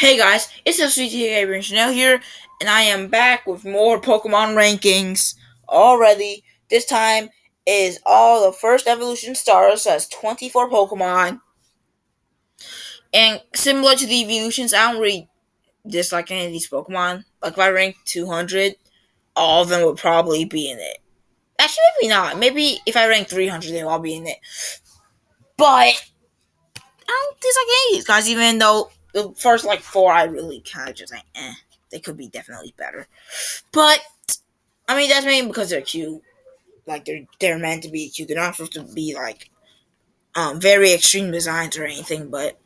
Hey guys, it's ExpoBT's Chanel here, and I am back with more Pokemon rankings already. This time is all the first evolution stars, so that's 24 Pokemon. And similar to the evolutions, I don't really dislike any of these Pokemon. Like if I ranked 200, all of them would probably be in it. Actually, maybe not. Maybe if I rank 300, they'll all be in it. But I don't dislike any of these guys, even though the first like four I really kind of just like, they could be definitely better. But I mean, that's mainly because they're cute. Like they're meant to be cute. They're not supposed to be like very extreme designs or anything. But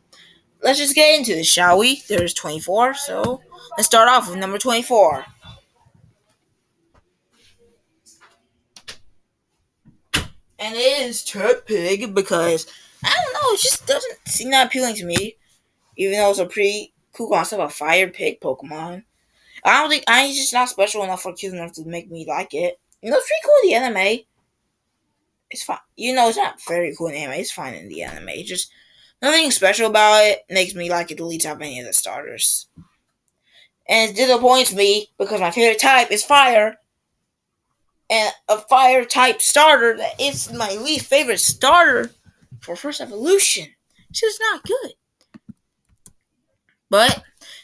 let's just get into this, shall we? There's 24, so let's start off with number 24. And it is Turtwig because I don't know, it just doesn't seem that appealing to me. Even though it's a pretty cool concept of fire pig Pokemon. I don't think it's just not special enough or cute enough to make me like it. It's pretty cool in the anime. It's fine. It's not very cool in the anime. It's fine in the anime. Just nothing special about it makes me like it the least out of any of the starters. And it disappoints me because my favorite type is fire. And a fire type starter that is my least favorite starter for first evolution. It's just not good. But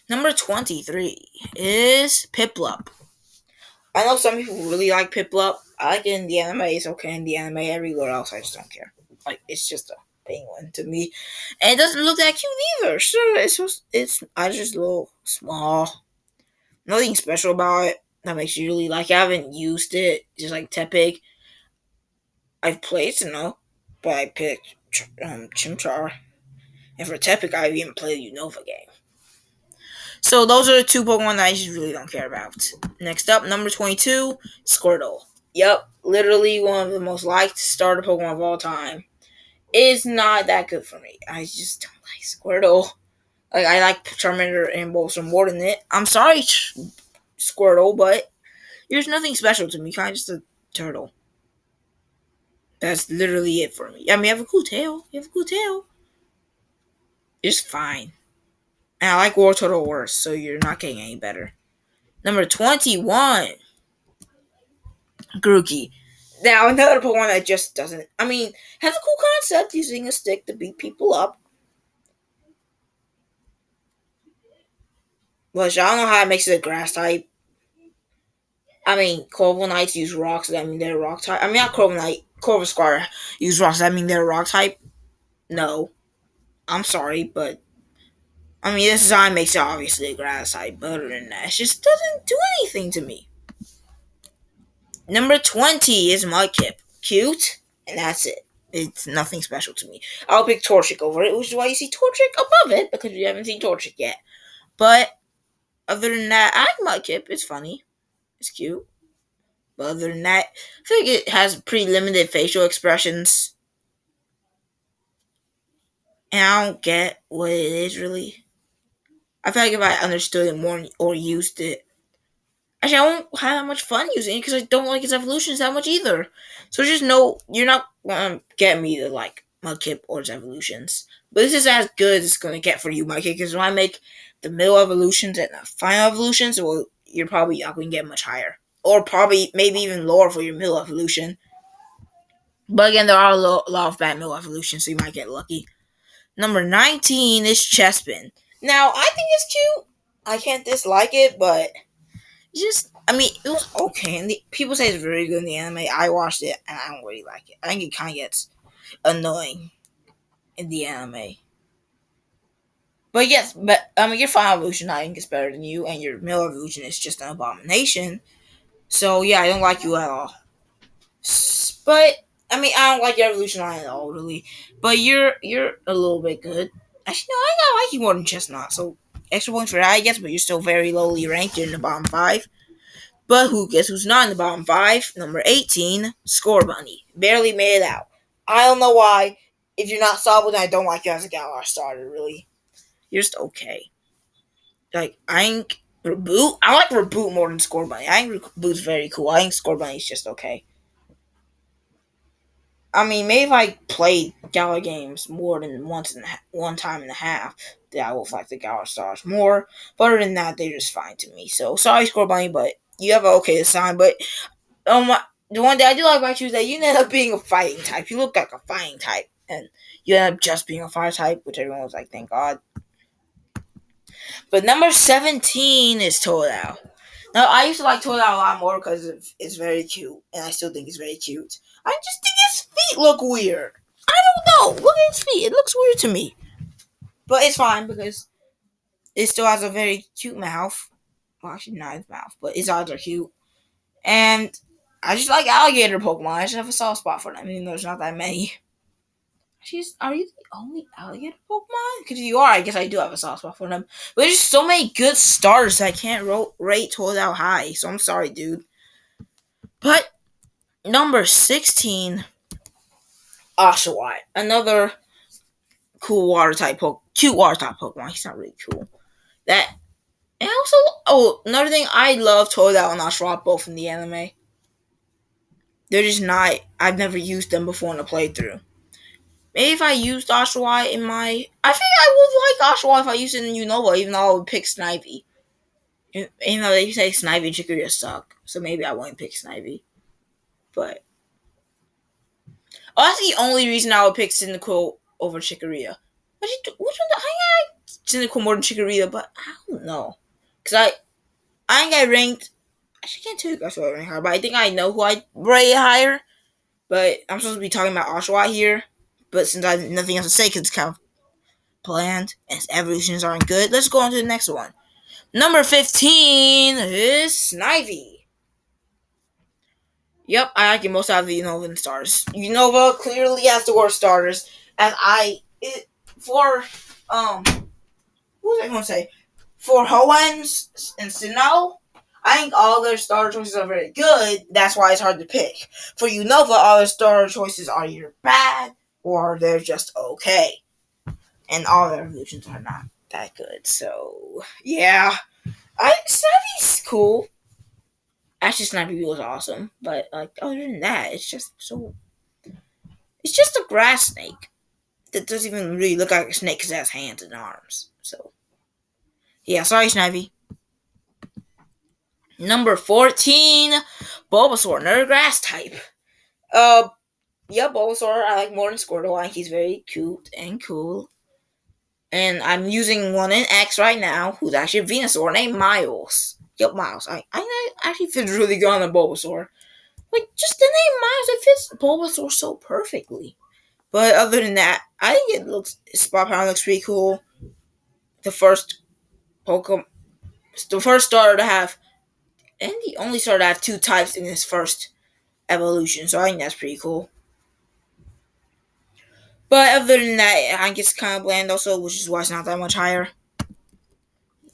number 23 is Piplup. I know some people really like Piplup. I like it in the anime. It's okay in the anime. Everywhere else, I just don't care. Like, it's just a penguin to me. And it doesn't look that cute either. So it's just a little small. Nothing special about it that makes you really like it. I haven't used it. Just like Tepig. I've played Sinnoh, but I picked Chimchar. And for Tepig, I even played the Unova game. So those are the two Pokemon that I just really don't care about. Next up, number 22, Squirtle. Yep, literally one of the most liked starter Pokemon of all time. It's not that good for me. I just don't like Squirtle. Like, I like Charmander and Bulbasaur more than it. I'm sorry, Squirtle, but there's nothing special to me. Kind of just a turtle. That's literally it for me. I mean, you have a cool tail. It's fine. And I like War Turtle worse, so you're not getting any better. Number 21, Grookey. Now, another Pokemon that just doesn't, has a cool concept using a stick to beat people up. But I don't know how it makes it a grass type. Corviknights use rocks, that mean they're a rock type. Not Corviknight, Corvisquire use rocks, that mean they're a rock type. No. I'm sorry, but this design makes it obviously a grass type, but other than that, it just doesn't do anything to me. Number 20 is Mudkip. Cute, and that's it. It's nothing special to me. I'll pick Torchic over it, which is why you see Torchic above it, because we haven't seen Torchic yet. But other than that, I like Mudkip. It's funny. It's cute. But other than that, I feel like it has pretty limited facial expressions. And I don't get what it is, really. I feel like if I understood it more or used it, actually, I won't have that much fun using it because I don't like its evolutions that much either. So just know you're not gonna get me to like Mudkip or its evolutions. But this is as good as it's gonna get for you, Mudkip, because when I make the middle evolutions and the final evolutions, well, you're probably not going to get much higher. Or probably maybe even lower for your middle evolution. But again, there are a lot of bad middle evolutions, so you might get lucky. Number 19 is Chespin. Now, I think it's cute. I can't dislike it, but it was okay. And people say it's very good in the anime. I watched it, and I don't really like it. I think it kind of gets annoying in the anime. But yes, your final evolution, I think, is better than you, and your middle evolution is just an abomination. So, yeah, I don't like you at all. But, I don't like your evolution line at all, really. But you're a little bit good. Actually, no, I gotta like you more than Chestnut, so extra points for that, I guess, but you're still very lowly ranked. You're in the bottom 5. But who's not in the bottom 5? Number 18, Scorbunny. Barely made it out. I don't know why. If you're not solid, I don't like you as a Galar starter, really. You're just okay. Like, I think Reboot. I like Reboot more than Scorbunny. I think Reboot's very cool. I think Scorbunny's just okay. Maybe if I played Galar games more than one time and a half, that I will like the Galar stars more. But other than that, they're just fine to me. So sorry, Score Bunny, but you have an okay design. But um, the one that I do like about you is that you end up being a fighting type. You look like a fighting type, and you end up just being a fire type, which everyone was like, thank God. But number 17 is Toadal. Now, I used to like Toadal a lot more because it's very cute, and I still think it's very cute. I just think his feet look weird. I don't know. Look at his feet. It looks weird to me. But it's fine because it still has a very cute mouth. Well, actually, not his mouth, but his eyes are cute. And I just like alligator Pokemon. I just have a soft spot for them, even though there's not that many. Are you the only alligator Pokemon? Because you are, I guess I do have a soft spot for them. But there's so many good starters that I can't rate Toadal high, so I'm sorry, dude. But number 16, Oshawott. Another cool water type cute water type Pokemon. He's not really cool. That and also another thing, I love Toadal and Oshawott both in the anime. They're just not. I've never used them before in a playthrough. Maybe if I used Oshawott in my... I think I would like Oshawott if I used it in Unova, even though I would pick Snivy. Even though they say Snivy and Chikorita suck, so maybe I wouldn't pick Snivy. But... that's the only reason I would pick Cyndaquil over Chikorita. Which one? I like Cyndaquil more than Chikorita, but I don't know. Because I ain't got ranked... Actually, I can't tell you guys what I rank higher, but I think I know who I rate higher. But I'm supposed to be talking about Oshawott here. But since I have nothing else to say, because it's kind of bland and its evolutions aren't good, let's go on to the next one. Number 15 is Snivy. Yep, I like it most out of the Unova starters. Unova clearly has the worst starters, and what was I going to say? For Hoenn and Sinnoh, I think all their starter choices are very good. That's why it's hard to pick. For Unova, all their starter choices are either bad or they're just okay. And all their evolutions are not that good. So, yeah. I think Snivvy's cool. Actually, Snivy was awesome. But, other than that, it's just a grass snake. That doesn't even really look like a snake because it has hands and arms. So, yeah, sorry, Snivy. Number 14, Bulbasaur, another grass type. Yeah, Bulbasaur I like more than Squirtle. I think he's very cute and cool. And I'm using one in X right now, who's actually a Venusaur named Miles. Yep, Miles. I actually fits really good on a Bulbasaur. Like, just the name Miles, it fits Bulbasaur so perfectly. But other than that, I think Spot Pound looks pretty cool. The first starter to have, and the only starter to have two types in his first evolution, so I think that's pretty cool. But other than that, I think it's kind of bland also, which is why it's not that much higher.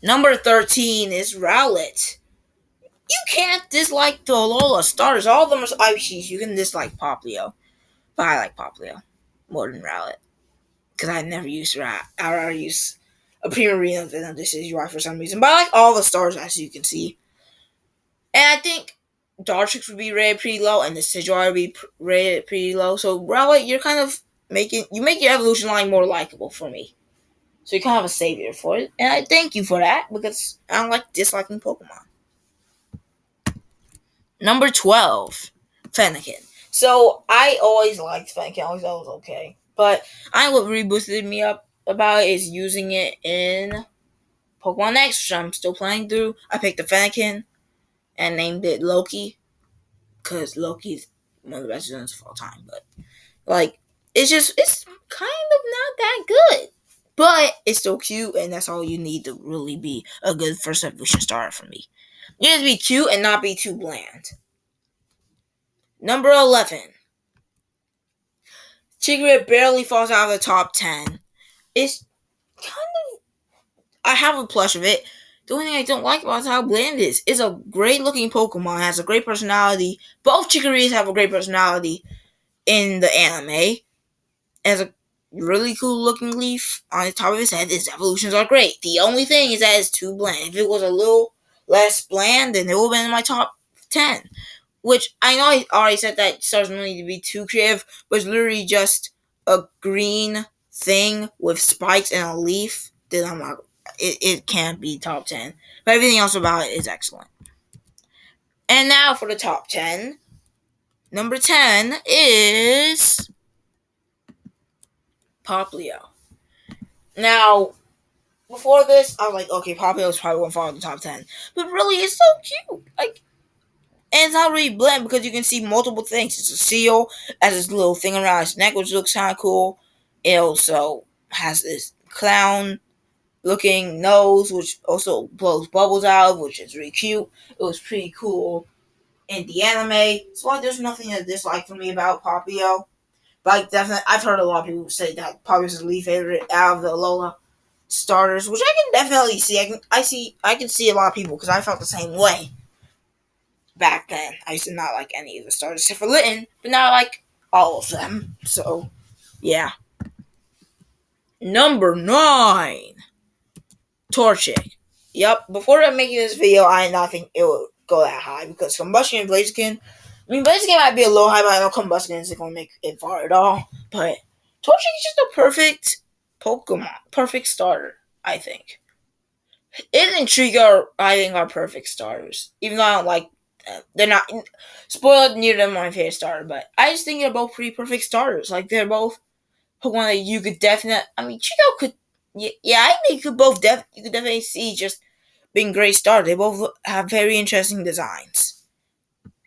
Number 13 is Rowlet. You can't dislike the Alola starters. All of them are IVCs. You can dislike Popplio. But I like Popplio more than Rowlet. Because I never used Rat. I rather use a Primarina than a Decidueye for some reason. But I like all the stars, as you can see. And I think Dartrix would be rated pretty low, and Decidueye would be rated pretty low. So Rowlet, you're kind of make your evolution line more likable for me. So you kind of have a savior for it. And I thank you for that, because I don't like disliking Pokemon. Number 12, Fennekin. So I always liked Fennekin. I always thought it was okay. But what really boosted me up about it is using it in Pokemon X, which I'm still playing through. I picked the Fennekin and named it Loki, because Loki's one of the best villains of all time. But, it's kind of not that good. But it's still cute, and that's all you need to really be a good first evolution starter for me. You need to be cute and not be too bland. Number 11. Chikorita barely falls out of the top 10. It's kind of... I have a plush of it. The only thing I don't like about it is how bland it is. It's a great looking Pokemon. It has a great personality. Both Chikoritas have a great personality in the anime. It has a really cool looking leaf on the top of his head. His evolutions are great. The only thing is that it's too bland. If it was a little less bland, then it would have been in my top 10. Which, I know I already said that stars don't need to be too creative, but it's literally just a green thing with spikes and a leaf. then I'm not. It can't be top 10. But everything else about it is excellent. And now for the top 10. Number 10 is Poplio. Now, before this, I was like, okay, Poplio is probably won't fall in the top 10. But really, it's so cute. Like, and it's not really bland because you can see multiple things. It's a seal, has this little thing around its neck, which looks kind of cool. It also has this clown looking nose, which also blows bubbles out, which is really cute. It was pretty cool in the anime. So like, there's nothing to dislike for me about Poplio. But like, definitely, I've heard a lot of people say that Poplio is the least favorite out of the Lola starters, which I can definitely see. I can see a lot of people because I felt the same way back then. I used to not like any of the starters except for Litten, but now I like all of them. So yeah. Number 9. Torchic. Yep, before I'm making this video, I did not think it would go that high because Combustion and Blaziken. I mean, Blaziken might be a little high, but I know Combustion isn't going to make it far at all. But Torchic is just a perfect Pokemon, perfect starter, I think. It and Trico, I think, are perfect starters. Even though I don't like them. They're not. Spoiled, neither of them are my favorite starter, but I just think they're both pretty perfect starters. Like, they're both Pokemon that you could definitely. I mean, Chico could. Yeah, I think you could both. You could definitely see just being great starters. They both have very interesting designs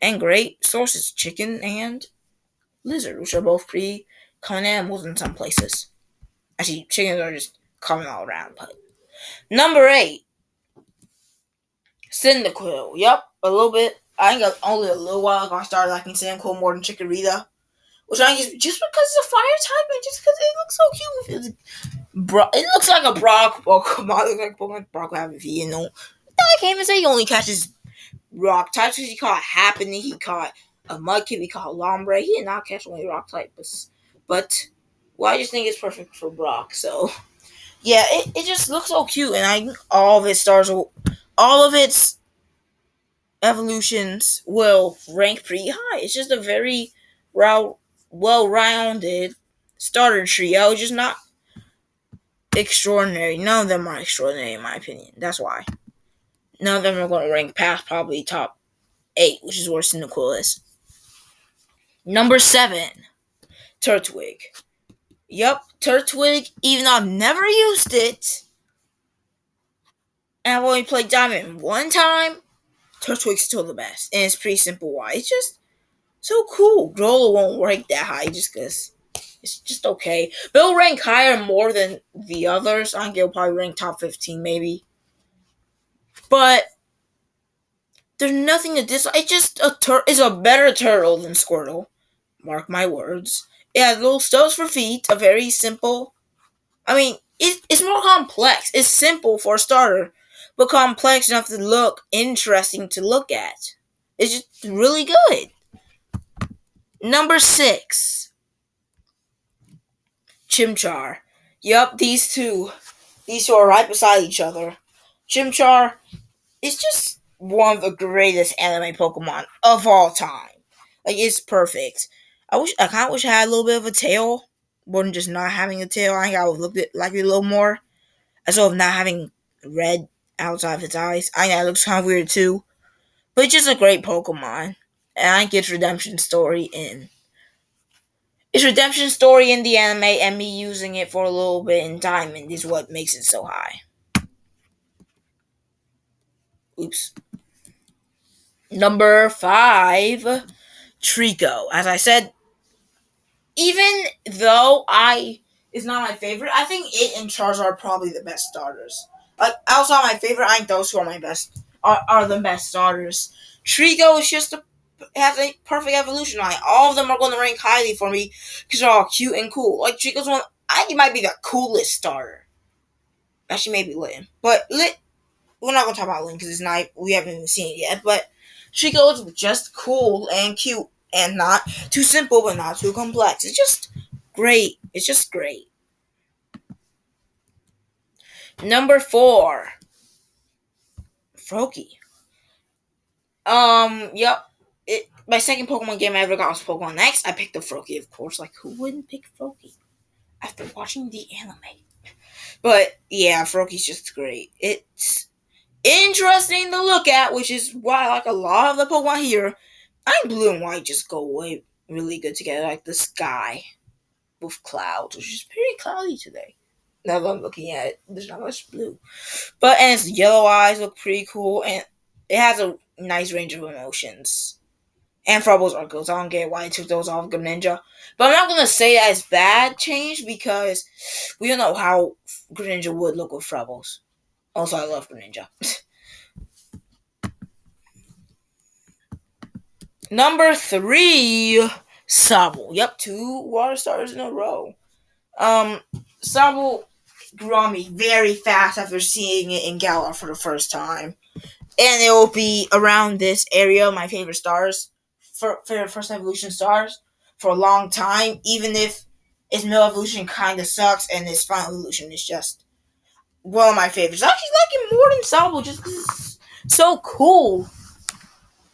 and great sources. Chicken and lizard, which are both pretty common animals in some places. Actually, chickens are just common all around. But number 8, Cyndaquil. Yep, a little bit. I think only a little while ago I started liking Cyndaquil more than Chikorita. Which I think is just because it's a fire type and just because it looks so cute. It looks like a Brock Pokemon. It looks like Pokemon Brock would have if he, I can't even say he only catches rock types because he caught Happiny, he caught a Mudkip, he caught Lombre. He did not catch only rock types. But, well, I just think it's perfect for Brock. So, yeah, it just looks so cute. And I think all of its evolutions will rank pretty high. It's just a very well-rounded starter trio, just not extraordinary. None of them are extraordinary in my opinion. That's why. None of them are going to rank past probably top 8, which is where Cyndaquil is. Number 7, Turtwig. Yup, Turtwig, even though I've never used it, and I've only played Diamond one time, Turtwig's still the best. And it's pretty simple why. It's just so cool. Growler won't rank that high just because it's just okay. But it'll rank higher more than the others. I think it'll probably rank top 15 maybe. But there's nothing to dislike. It's just it's a better turtle than Squirtle. Mark my words. It has little stones for feet. A very simple. I mean, it's more complex. It's simple for a starter, but complex enough to look interesting to look at. It's just really good. Number 6, Chimchar. Yup, these two are right beside each other. Chimchar is just one of the greatest anime Pokemon of all time. Like, it's perfect. I kind of wish I had a little bit of a tail, more than just not having a tail. I think I would look at like it a little more. As well as not having red outside of its eyes. I think that looks kind of weird too. But it's just a great Pokemon. And I think its redemption story in the anime and me using it for a little bit in Diamond is what makes it so high. Oops. Number 5, Trico. As I said, even though it's not my favorite, I think it and Charizard are probably the best starters. Like, outside my favorite, I think those two are my best, are the best starters. Trico is just has a perfect evolution line. All of them are going to rank highly for me because they're all cute and cool. Like, Trico's one, I think he might be the coolest starter. Actually, maybe Litten. But we're not going to talk about Litten because we haven't even seen it yet. But Trico is just cool and cute and not too simple, but not too complex. It's just great. It's just great. Number 4, Froakie. Yep. My second Pokemon game I ever got was Pokemon X. I picked the Froakie, of course. Like, who wouldn't pick Froakie after watching the anime? But yeah, Froaky's just great. It's interesting to look at, which is why I like a lot of the Pokemon here. I think blue and white just go away really good together, like the sky with clouds, which is pretty cloudy today. Now that I'm looking at it, there's not much blue. But and its yellow eyes look pretty cool, and it has a nice range of emotions. And Frubbles are good. So I don't get why I took those off Greninja. But I'm not gonna say that it's bad change because we don't know how Greninja would look with Frubbles. Also, I love Greninja. Number 3, Sobble. Yep, 2 water stars in a row. Um, Sobble grew on me very fast after seeing it in Galar for the first time. And it will be around this area, my favorite stars, for first evolution stars, for a long time, even if its middle evolution kind of sucks and its final evolution is just one of my favorites. I actually like it more than Sobble just because it's so cool.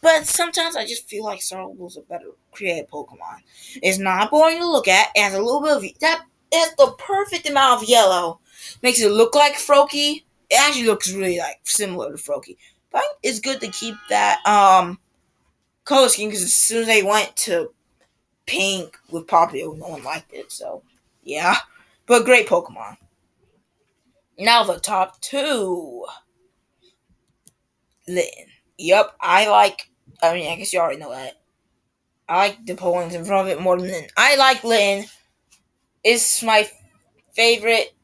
But sometimes I just feel like Sorble's a better created Pokemon. It's not boring to look at. It has a little bit of that. It has the perfect amount of yellow. Makes it look like Froakie. It actually looks really like similar to Froakie. But it's good to keep that color scheme because as soon as they went to pink with Popplio, no one liked it. So yeah, but great Pokemon. Now the top 2, Litten. Yep, I like. I mean, I guess you already know that. I like the Poems in front of it more than Litten. I like Litten. It's my favorite.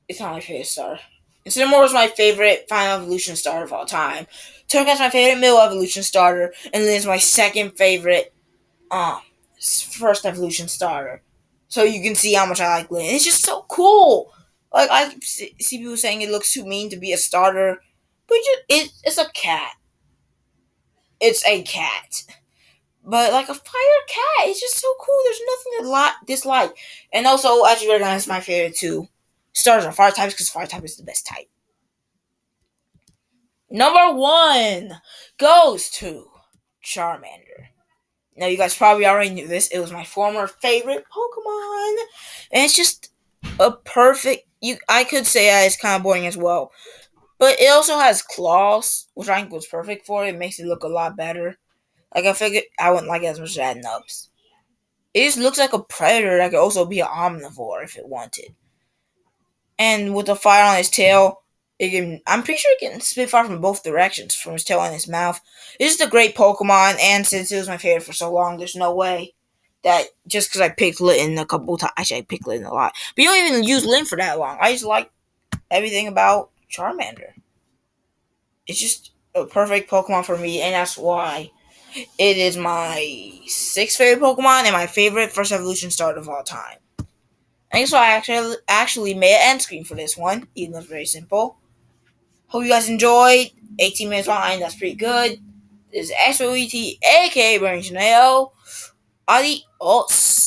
It's not my favorite star. Incineroar is my favorite Final Evolution starter of all time. Torghast's my favorite Middle Evolution starter, and Litten's my second favorite um First Evolution starter. So you can see how much I like Litten. It's just so cool. Like I see people saying it looks too mean to be a starter, but it's a cat. It's a cat. But like a fire cat, it's just so cool. There's nothing to dislike. And also, as you recognize, my favorite too. Stars are fire types because fire type is the best type. Number 1 goes to Charmander. Now, you guys probably already knew this. It was my former favorite Pokemon, and it's just a perfect. I could say that it's kind of boring as well, but it also has claws, which I think was perfect for it. It makes it look a lot better. Like I figured I wouldn't like it as much as that Nubs. It just looks like a predator that could also be an omnivore if it wanted. And with the fire on his tail, it can. I'm pretty sure it can spit fire from both directions, from his tail and his mouth. It's just a great Pokemon, and since it was my favorite for so long, there's no way that just because I picked Litten a couple times, actually I picked Litten a lot, but you don't even use Litten for that long. I just like everything about Charmander. It's just a perfect Pokemon for me, and that's why it is my 6th favorite Pokemon and my favorite first evolution starter of all time. And so I actually made an end screen for this one, even though it's very simple. Hope you guys enjoyed. 18 minutes behind, that's pretty good. This is ExpoBT, aka Burning Chanel. Adios.